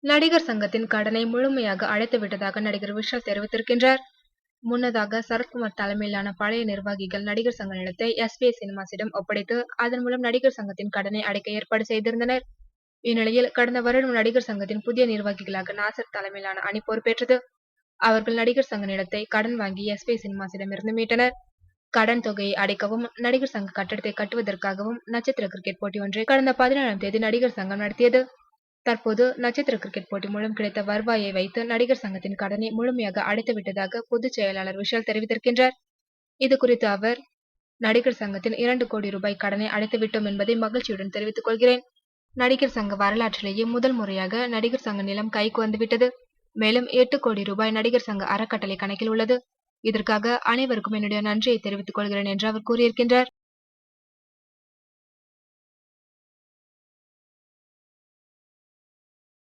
நடிகர் சங்கத்தின் கடனை முழுமையாக அடைத்து விட்டதாக நடிகர் விஷால் தெரிவித்திருக்கின்றார். முன்னதாக சரத்குமார் தலைமையிலான பழைய நிர்வாகிகள் நடிகர் சங்க நிலத்தை எஸ்பிஐ சினிமாஸிடம் ஒப்படைத்து அதன் மூலம் நடிகர் சங்கத்தின் கடனை அடைக்க ஏற்பாடு செய்திருந்தனர். இந்நிலையில் கடந்த வருடம் நடிகர் சங்கத்தின் புதிய நிர்வாகிகளாக நாசர் தலைமையிலான அணி பொறுப்பேற்றது. அவர்கள் நடிகர் சங்க நிலத்தை கடன் வாங்கி எஸ்பிஐ சினிமாஸிடம் இருந்து மீட்டனர். கடன் தொகையை அடைக்கவும் நடிகர் சங்க கட்டடத்தை கட்டுவதற்காகவும் நட்சத்திர கிரிக்கெட் போட்டி ஒன்றை கடந்த 17ஆம் தேதி நடிகர் சங்கம் நடத்தியது. தற்போது நட்சத்திர கிரிக்கெட் போட்டி மூலம் கிடைத்த வருவாயை வைத்து நடிகர் சங்கத்தின் கடனை முழுமையாக அடைத்து விட்டதாக பொதுச் செயலாளர் விஷால் தெரிவித்திருக்கின்றார். இது குறித்து அவர், நடிகர் சங்கத்தின் 2 கோடி ரூபாய் கடனை அடைத்து விட்டோம் என்பதை மகிழ்ச்சியுடன் தெரிவித்துக் கொள்கிறேன். நடிகர் சங்க வரலாற்றிலேயே முதல் முறையாக நடிகர் சங்க நிலம் கைக்கு வந்துவிட்டது. மேலும் 8 கோடி ரூபாய் நடிகர் சங்க அறக்கட்டளை கணக்கில் உள்ளது. இதற்காக அனைவருக்கும் என்னுடைய நன்றியை தெரிவித்துக் கொள்கிறேன் என்று அவர் கூறியிருக்கின்றார்.